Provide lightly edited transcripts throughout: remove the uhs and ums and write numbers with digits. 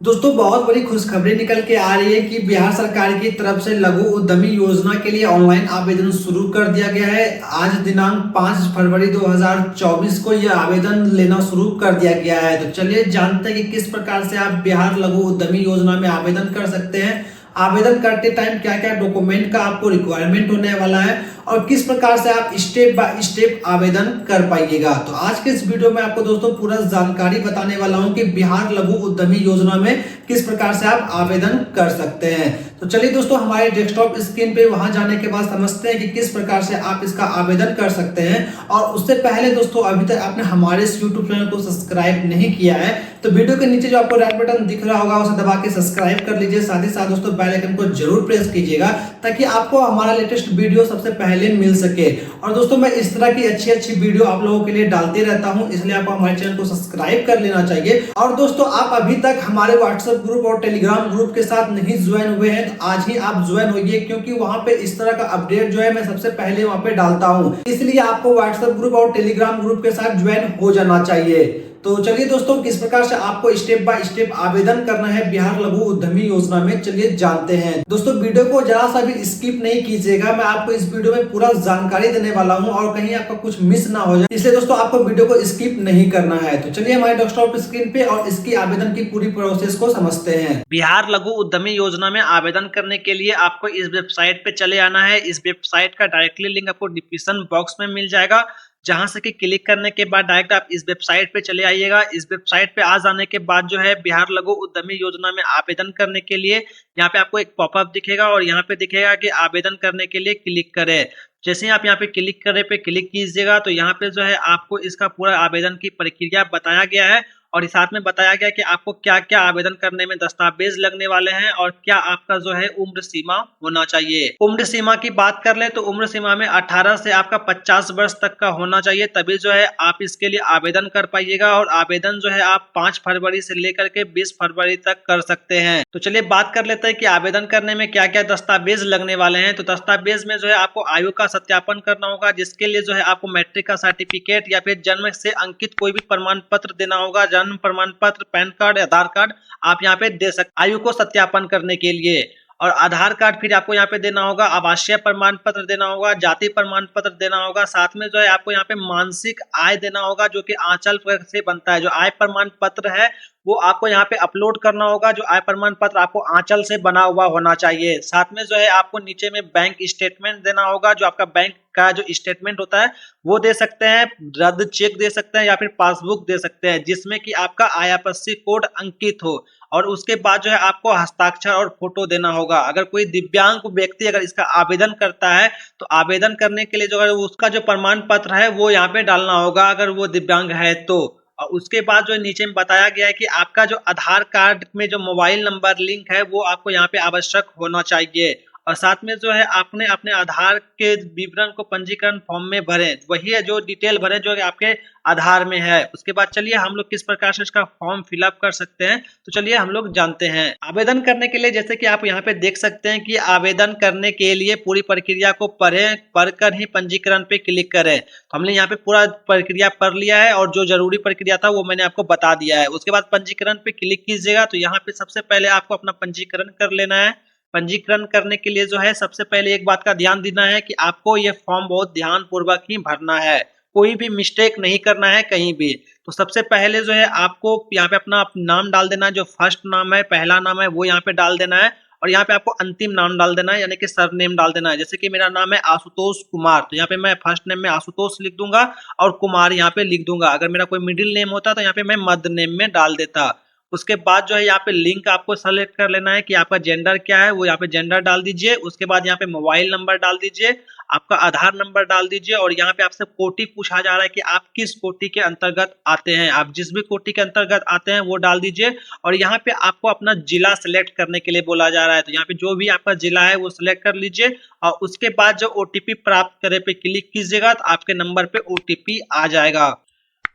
दोस्तों बहुत बड़ी खुशखबरी निकल के आ रही है कि बिहार सरकार की तरफ से लघु उद्यमी योजना के लिए ऑनलाइन आवेदन शुरू कर दिया गया है। आज दिनांक 5 फरवरी 2024 को यह आवेदन लेना शुरू कर दिया गया है। तो चलिए जानते हैं कि किस प्रकार से आप बिहार लघु उद्यमी योजना में आवेदन कर सकते हैं। आवेदन करते टाइम क्या क्या डॉक्यूमेंट का आपको रिक्वायरमेंट होने वाला है और किस प्रकार से आप स्टेप बाय स्टेप आवेदन कर पाइएगा। तो आज के इस वीडियो में आपको दोस्तों पूरा जानकारी बताने वाला हूं कि बिहार लघु उद्यमी योजना में किस प्रकार से आप आवेदन कर सकते हैं। तो चलिए दोस्तों हमारे डेस्कटॉप स्क्रीन पे वहां जाने के बाद समझते हैं कि किस प्रकार से आप इसका आवेदन कर सकते हैं। और उससे पहले दोस्तों अभी तक आपने हमारे इस यूट्यूब चैनल को सब्सक्राइब नहीं किया है तो वीडियो के नीचे जो आपको रेड बटन दिख रहा होगा उसे दबा के सब्सक्राइब कर लीजिए। साथ ही साथ दोस्तों बेल आइकन को जरूर प्रेस कीजिएगा ताकि आपको हमारा लेटेस्ट वीडियो सबसे पहले मिल सके। और दोस्तों मैं इस तरह की अच्छी वीडियो आप लोगों के लिए डालते रहता हूं, इसलिए आपको हमारे चैनल को सब्सक्राइब कर लेना चाहिए। और दोस्तों आप अभी तक हमारे व्हाट्सएप ग्रुप और टेलीग्राम ग्रुप के साथ नहीं ज्वाइन हुए हैं तो आज ही आप ज्वाइन होइए, क्योंकि वहां पे इस तरह का अपडेट जो है मैं सबसे पहले वहां पे डालता हूं, इसलिए आपको व्हाट्सएप ग्रुप और टेलीग्राम ग्रुप के साथ ज्वाइन हो जाना चाहिए। तो चलिए दोस्तों किस प्रकार से आपको स्टेप बाय स्टेप आवेदन करना है बिहार लघु उद्यमी योजना में, चलिए जानते हैं। दोस्तों वीडियो को जरा सा भी स्किप नहीं कीजिएगा, मैं आपको इस वीडियो में पूरा जानकारी देने वाला हूं और कहीं आपका कुछ मिस ना हो जाए, इसलिए दोस्तों आपको वीडियो को स्किप नहीं करना है। तो चलिए हमारे डेस्कटॉप स्क्रीन पे और इसकी आवेदन की पूरी प्रोसेस को समझते हैं। बिहार लघु उद्यमी योजना में आवेदन करने के लिए आपको इस वेबसाइट पे चले आना है। इस वेबसाइट का डायरेक्टली लिंक आपको डिस्क्रिप्शन बॉक्स में मिल जाएगा, जहां से कि क्लिक करने के बाद डायरेक्ट आप इस वेबसाइट पे चले आइएगा। इस वेबसाइट पे आ जाने के बाद जो है बिहार लघु उद्यमी योजना में आवेदन करने के लिए यहाँ पे आपको एक पॉपअप दिखेगा और यहाँ पे दिखेगा कि आवेदन करने के लिए क्लिक करें। जैसे ही आप यहाँ पे क्लिक करे पे क्लिक कीजिएगा तो यहाँ पे जो है आपको इसका पूरा आवेदन की प्रक्रिया बताया गया है और इस साथ में बताया गया कि आपको क्या क्या आवेदन करने में दस्तावेज लगने वाले हैं और क्या आपका जो है उम्र सीमा होना चाहिए। उम्र सीमा की बात कर ले तो उम्र सीमा में 18 से आपका 50 वर्ष तक का होना चाहिए, तभी जो है आप इसके लिए आवेदन कर पाइएगा। और आवेदन जो है आप 5 फरवरी से लेकर के 20 फरवरी तक कर सकते हैं। तो चलिए बात कर लेते हैं कि आवेदन करने में क्या क्या दस्तावेज लगने वाले हैं। तो दस्तावेज में जो है आपको आयु का सत्यापन करना होगा, जिसके लिए जो है आपको मैट्रिक का सर्टिफिकेट या फिर जन्म से अंकित कोई भी प्रमाण पत्र देना होगा। जन्म प्रमाण पत्र, पैन कार्ड, आधार कार्ड आप यहाँ पे दे सकते आयु को सत्यापन करने के लिए। और आधार कार्ड फिर आपको यहाँ पे देना होगा, आवासीय प्रमाण पत्र देना होगा, जाति प्रमाण पत्र देना होगा। साथ में जो है आपको यहाँ पे मासिक आय देना होगा, जो कि आंचल से बनता है। जो आय प्रमाण पत्र है वो आपको यहाँ पे अपलोड करना होगा। जो आय प्रमाण पत्र आपको आंचल से बना हुआ होना चाहिए। साथ में जो है आपको नीचे में बैंक स्टेटमेंट देना होगा। जो आपका बैंक का जो स्टेटमेंट होता है वो दे सकते हैं, रद्द चेक दे सकते हैं या फिर पासबुक दे सकते हैं, जिसमें कि आपका आईएफएससी कोड अंकित हो। और उसके बाद जो है आपको हस्ताक्षर और फोटो देना होगा। अगर कोई दिव्यांग व्यक्ति अगर इसका आवेदन करता है तो आवेदन करने के लिए जो है उसका जो प्रमाण पत्र है वो यहाँ पे डालना होगा, अगर वो दिव्यांग है तो। और उसके बाद जो नीचे में बताया गया है कि आपका जो आधार कार्ड में जो मोबाइल नंबर लिंक है वो आपको यहाँ पे आवश्यक होना चाहिए। और साथ में जो है आपने अपने आधार के विवरण को पंजीकरण फॉर्म में भरें, वही है जो डिटेल भरें जो आपके आधार में है। उसके बाद चलिए हम लोग किस प्रकार से इसका फॉर्म फिलअप कर सकते हैं, तो चलिए हम लोग जानते हैं। आवेदन करने के लिए जैसे कि आप यहाँ पे देख सकते हैं कि आवेदन करने के लिए पूरी प्रक्रिया को पढ़कर ही पंजीकरण पे क्लिक करें। तो हमने यहाँ पे पूरा प्रक्रिया पढ़ लिया है और जो जरूरी प्रक्रिया था वो मैंने आपको बता दिया है। उसके बाद पंजीकरण पे क्लिक कीजिएगा तो यहाँ पे सबसे पहले आपको अपना पंजीकरण कर लेना है। पंजीकरण करने के लिए जो है सबसे पहले एक बात का ध्यान देना है कि आपको ये फॉर्म बहुत ध्यान पूर्वक ही भरना है, कोई भी मिस्टेक नहीं करना है कहीं भी। तो सबसे पहले जो है आपको यहाँ पे अपना नाम डाल देना है। जो फर्स्ट नाम है, पहला नाम है, वो यहाँ पे डाल देना है। और यहाँ पे आपको अंतिम नाम डाल देना है, यानी कि सरनेम डाल देना है। जैसे कि मेरा नाम है आशुतोष कुमार, तो यहाँ पे मैं फर्स्ट नेम में आशुतोष लिख दूंगा और कुमार यहाँ पे लिख दूंगा। अगर मेरा कोई मिडिल नेम होता तो यहाँ पे मैं मध्य नेम में डाल देता। उसके बाद जो है यहाँ पे लिंक आपको सेलेक्ट कर लेना है कि आपका जेंडर क्या है, वो यहाँ पे जेंडर डाल दीजिए। उसके बाद यहाँ पे मोबाइल नंबर डाल दीजिए, आपका आधार नंबर डाल दीजिए। और यहाँ पे आपसे कोटि पूछा जा रहा है कि आप किस कोटि के अंतर्गत आते हैं। आप जिस भी कोटि के अंतर्गत आते हैं वो डाल दीजिए। और यहाँ पे आपको अपना जिला सेलेक्ट करने के लिए बोला जा रहा है, तो यहाँ पे जो भी आपका जिला है वो सिलेक्ट कर लीजिए। और उसके बाद जो ओटीपी प्राप्त करे पे क्लिक कीजिएगा तो आपके नंबर पे ओटीपी आ जाएगा।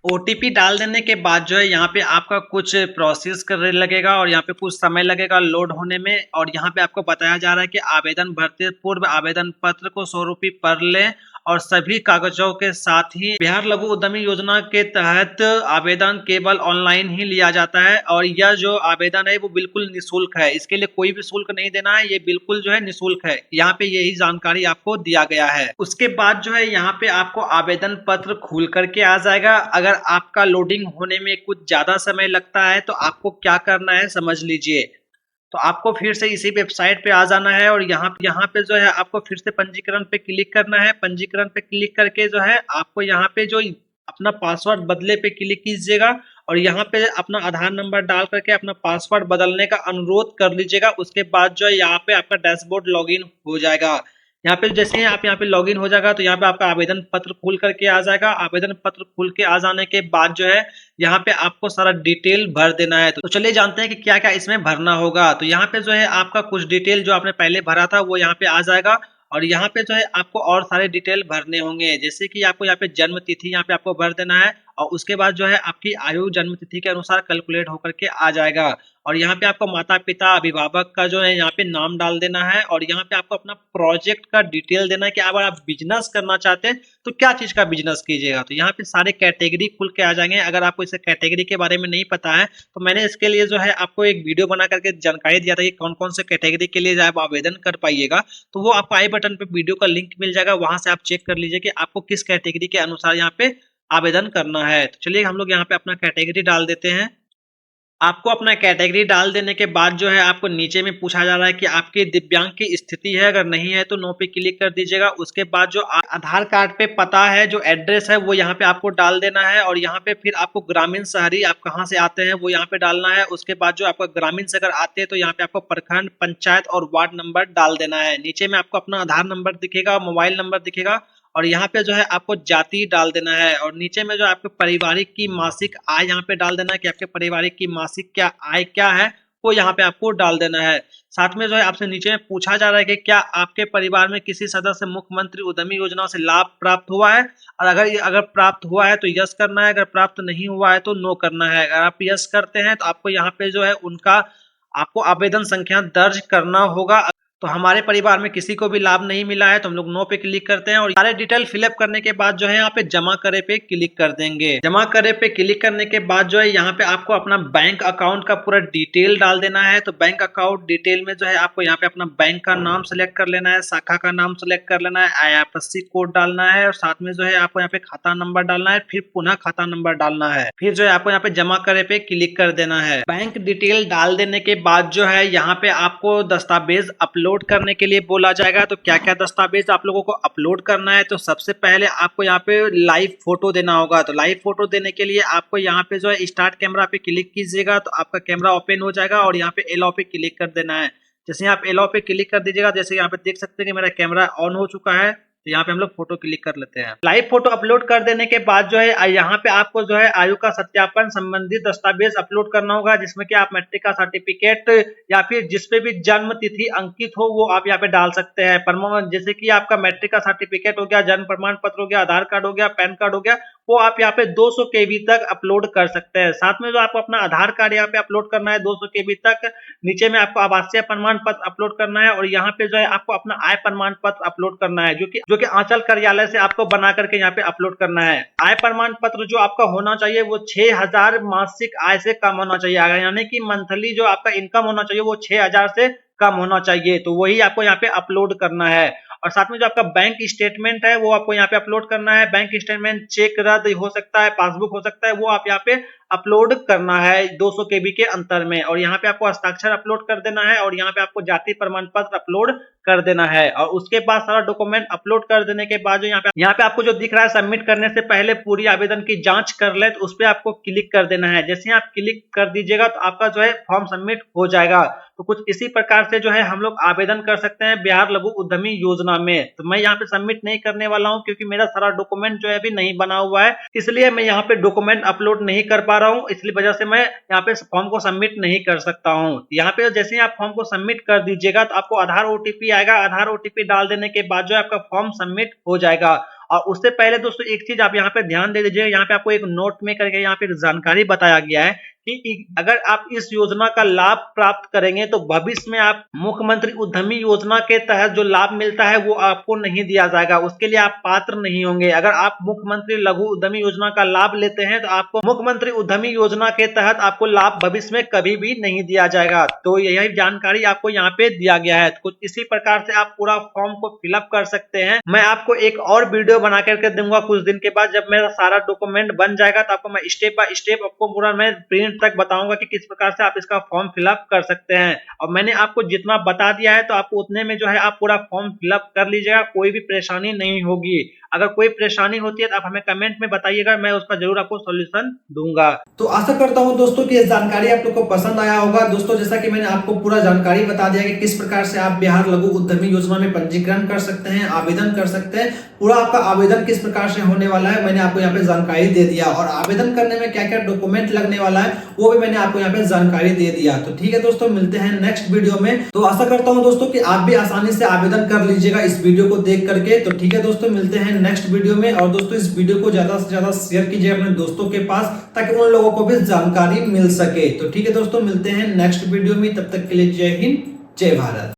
ओटीपी डाल देने के बाद जो है यहाँ पे आपका कुछ प्रोसेस करने लगेगा और यहाँ पे कुछ समय लगेगा लोड होने में। और यहाँ पे आपको बताया जा रहा है कि आवेदन भरते पूर्व आवेदन पत्र को स्वरूपी पढ़ लें और सभी कागजों के साथ ही बिहार लघु उद्यमी योजना के तहत आवेदन केवल ऑनलाइन ही लिया जाता है और यह जो आवेदन है वो बिल्कुल निःशुल्क है। इसके लिए कोई भी शुल्क नहीं देना है, ये बिल्कुल जो है निःशुल्क है। यहाँ पे यही जानकारी आपको दिया गया है। उसके बाद जो है यहाँ पे आपको आवेदन पत्र खुल करके आ जाएगा। अगर आपका लोडिंग होने में कुछ ज्यादा समय लगता है तो आपको क्या करना है समझ लीजिए। तो आपको फिर से इसी वेबसाइट पे आ जाना है और यहाँ पे जो है आपको फिर से पंजीकरण पे क्लिक करना है। पंजीकरण पे क्लिक करके जो है आपको यहाँ पे जो अपना पासवर्ड बदले पे क्लिक कीजिएगा और यहाँ पे अपना आधार नंबर डाल करके अपना पासवर्ड बदलने का अनुरोध कर लीजिएगा। उसके बाद जो है यहाँ पे आपका डैशबोर्ड लॉगिन हो जाएगा। यहाँ पे जैसे ही आप यहाँ पे लॉगिन हो जाएगा तो यहाँ पे आपका आवेदन पत्र खुल करके आ जाएगा। आवेदन पत्र खुल के आ जाने के बाद जो है यहाँ पे आपको सारा डिटेल भर देना है। तो चलिए जानते हैं कि क्या क्या इसमें भरना होगा। तो यहाँ पे जो है आपका कुछ डिटेल जो आपने पहले भरा था वो यहाँ पे आ जाएगा और यहाँ पे जो है आपको और सारे डिटेल भरने होंगे, जैसे कि आपको यहाँ पे जन्म तिथि यहाँ पे आपको भर देना है और उसके बाद जो है आपकी आयु जन्म तिथि के अनुसार कैलकुलेट होकर के आ जाएगा और यहाँ पे आपको माता पिता अभिभावक का जो है यहाँ पे नाम डाल देना है और यहाँ पे आपको अपना प्रोजेक्ट का डिटेल देना है कि अगर आप बिजनेस करना चाहते हैं तो क्या चीज का बिजनेस कीजिएगा। तो यहाँ पे सारे कैटेगरी खुल के आ जाएंगे। अगर आपको इस कैटेगरी के बारे में नहीं पता है तो मैंने इसके लिए जो है आपको एक वीडियो बना करके जानकारी दिया था कि कौन कौन से कैटेगरी के लिए आप आवेदन कर पाइएगा। तो वो आपको आई बटन पे वीडियो का लिंक मिल जाएगा, वहां से आप चेक कर लीजिए कि आपको किस कैटेगरी के अनुसार यहाँ पे आवेदन करना है। तो चलिए हम लोग यहाँ पे अपना कैटेगरी डाल देते हैं। आपको अपना कैटेगरी डाल देने के बाद जो है आपको नीचे में पूछा जा रहा है कि आपकी दिव्यांग की स्थिति है, अगर नहीं है तो नो पे क्लिक कर दीजिएगा। उसके बाद जो आधार कार्ड पे पता है, जो एड्रेस है वो यहाँ पे आपको डाल देना है और यहाँ पे फिर आपको ग्रामीण शहरी आप कहाँ से आते हैं वो यहाँ पे डालना है। उसके बाद जो आपको ग्रामीण से अगर आते हैं तो यहाँ पे आपको प्रखंड, पंचायत और वार्ड नंबर डाल देना है। नीचे में आपको अपना आधार नंबर दिखेगा, मोबाइल नंबर दिखेगा और यहाँ पे जो है आपको जाति डाल देना है और नीचे में जो आपके पारिवारिक की मासिक आय यहाँ पे डाल देना है कि आपके पारिवारिक की मासिक क्या आय क्या है वो यहाँ पे आपको डाल देना है। साथ में जो है आपसे नीचे में पूछा जा रहा है कि क्या आपके परिवार में किसी सदस्य मुख्यमंत्री उद्यमी योजना से लाभ प्राप्त हुआ है और अगर प्राप्त हुआ है तो यस करना है, अगर प्राप्त नहीं हुआ है तो नो करना है। अगर आप यस करते हैं तो आपको यहाँ पे जो है उनका आपको आवेदन संख्या दर्ज करना होगा। तो हमारे परिवार में किसी को भी लाभ नहीं मिला है तो हम लोग नो पे क्लिक करते हैं और सारे डिटेल फिलअप करने के बाद जो है यहाँ पे जमा करे पे क्लिक कर देंगे। जमा करे पे क्लिक करने के बाद जो है यहाँ पे आपको अपना बैंक अकाउंट का पूरा डिटेल डाल देना है। तो बैंक अकाउंट डिटेल में जो है आपको यहाँ पे अपना बैंक का नाम सेलेक्ट कर लेना है, शाखा का नाम सेलेक्ट कर लेना है, IFSC कोड डालना है और साथ में जो है आपको यहाँ पे खाता नंबर डालना है, फिर पुनः खाता नंबर डालना है, फिर जो है आपको यहाँ पे जमा करे पे क्लिक कर देना है। बैंक डिटेल डाल देने के बाद जो है यहाँ पे आपको दस्तावेज अपलोड करने के लिए बोला जाएगा। तो क्या क्या दस्तावेज आप लोगों को अपलोड करना है, तो सबसे पहले आपको यहाँ पे लाइव फोटो देना होगा। तो लाइव फोटो देने के लिए आपको यहाँ पे जो है स्टार्ट कैमरा पे क्लिक कीजिएगा तो आपका कैमरा ओपन हो जाएगा और यहाँ पे एलो पे क्लिक कर देना है। जैसे आप एलो पे क्लिक कर दीजिएगा, जैसे यहाँ पे देख सकते हैं कि मेरा कैमरा ऑन हो चुका है, तो यहाँ पे हम लोग फोटो क्लिक कर लेते हैं। लाइव फोटो अपलोड कर देने के बाद जो है यहाँ पे आपको जो है आयु का सत्यापन संबंधित दस्तावेज अपलोड करना होगा, जिसमें कि आप मैट्रिक का सर्टिफिकेट या फिर जिसपे भी जन्म तिथि अंकित हो वो आप यहाँ पे डाल सकते हैं। प्रमाण जैसे कि आपका मैट्रिक का सर्टिफिकेट हो गया, जन्म प्रमाण पत्र हो गया, आधार कार्ड हो गया, पैन कार्ड हो गया, वो आप यहाँ पे 200 KB तक अपलोड कर सकते हैं। साथ में जो आपको अपना आधार कार्ड यहाँ पे अपलोड करना है 200 KB तक। नीचे में आपको आवासीय प्रमाण पत्र अपलोड करना है और यहाँ पे जो है आपको अपना आय प्रमाण पत्र अपलोड करना है, जो कि आंचल कार्यालय से आपको बना करके यहाँ पे अपलोड करना है। आय प्रमाण पत्र जो आपका होना चाहिए वो 6000 मासिक आय से कम होना चाहिए, यानी कि मंथली जो आपका इनकम होना चाहिए वो 6000 से कम होना चाहिए। तो वही आपको यहाँ पे अपलोड करना है और साथ में जो आपका बैंक स्टेटमेंट है वो आपको यहाँ पे अपलोड करना है। बैंक स्टेटमेंट चेक रद्द हो सकता है, पासबुक हो सकता है, वो आप यहाँ पे अपलोड करना है 200 KB के अंतर में और यहाँ पे आपको हस्ताक्षर अपलोड कर देना है और यहाँ पे आपको जाति प्रमाण पत्र अपलोड कर देना है। और उसके बाद सारा डॉक्यूमेंट अपलोड कर देने के बाद जो यहाँ पे आपको जो दिख रहा है सबमिट करने से पहले पूरी आवेदन की जांच कर ले, तो उस पर आपको क्लिक कर देना है। जैसे आप क्लिक कर दीजिएगा तो आपका जो है फॉर्म सबमिट हो जाएगा। तो कुछ इसी प्रकार से जो है हम लोग आवेदन कर सकते हैं बिहार लघु उद्यमी योजना में। तो मैं यहाँ पे सबमिट नहीं करने वाला हूँ क्योंकि मेरा सारा डॉक्यूमेंट जो है अभी नहीं बना हुआ है, इसलिए मैं यहाँ पे डॉक्यूमेंट अपलोड नहीं कर पा रहा हूँ, इसलिए वजह से मैं यहाँ पे फॉर्म को सबमिट नहीं कर सकता हूँ। यहाँ पे जैसे ही आप फॉर्म को सबमिट कर दीजिएगा तो आपको आधार OTP आएगा। आधार OTP डाल देने के बाद जो है आपका फॉर्म सबमिट हो जाएगा। और उससे पहले दोस्तों एक चीज आप यहाँ पे ध्यान दे दीजिए, यहाँ पे आपको एक नोट में करके यहाँ पे जानकारी बताया गया है कि अगर आप इस योजना का लाभ प्राप्त करेंगे तो भविष्य में आप मुख्यमंत्री उद्यमी योजना के तहत जो लाभ मिलता है वो आपको नहीं दिया जाएगा, उसके लिए आप पात्र नहीं होंगे। अगर आप मुख्यमंत्री लघु उद्यमी योजना का लाभ लेते हैं तो आपको मुख्यमंत्री उद्यमी योजना के तहत आपको लाभ भविष्य में कभी भी नहीं दिया जाएगा। तो यही जानकारी आपको यहाँ पे दिया गया है। कुछ इसी प्रकार से आप पूरा फॉर्म को फिलअप कर सकते हैं। मैं आपको एक और वीडियो बना करके दूंगा कुछ दिन के बाद, जब मेरा सारा डॉक्यूमेंट बन जाएगा तो आपको मैं स्टेप बाय स्टेप आपको पूरा मैं प्रिंट तक बताऊंगा कि किस प्रकार से आप इसका फॉर्म फिलअप कर सकते हैं। और मैंने आपको जितना बता दिया है तो आपको उतने में जो है आप पूरा फॉर्म फिलअप कर लीजिएगा, कोई भी परेशानी नहीं होगी। अगर कोई परेशानी होती है तो आप हमें कमेंट में बताइएगा, मैं उसका जरूर आपको सॉल्यूशन दूंगा। तो आशा करता हूं दोस्तों कि ये जानकारी आप लोग को पसंद आया होगा। दोस्तों जैसा कि मैंने आपको पूरा जानकारी बता दिया कि किस प्रकार से आप बिहार लघु उद्यमी योजना में पंजीकरण कर सकते हैं, आवेदन कर सकते हैं, पूरा आपका आवेदन किस प्रकार से होने वाला है मैंने आपको यहाँ पे जानकारी दे दिया, और आवेदन करने में क्या क्या डॉक्यूमेंट लगने वाला है वो भी मैंने आपको यहाँ पे जानकारी दे दिया। तो ठीक है दोस्तों, मिलते हैं नेक्स्ट वीडियो में। तो आशा करता हूँ दोस्तों कि आप भी आसानी से आवेदन कर लीजिएगा इस वीडियो को देख करके। तो ठीक है दोस्तों, मिलते हैं नेक्स्ट वीडियो में। और दोस्तों इस वीडियो को ज्यादा से ज्यादा शेयर कीजिए अपने दोस्तों के पास, ताकि उन लोगों को भी जानकारी मिल सके। तो ठीक है दोस्तों, मिलते हैं नेक्स्ट वीडियो में, तब तक के लिए जय हिंद, जय भारत।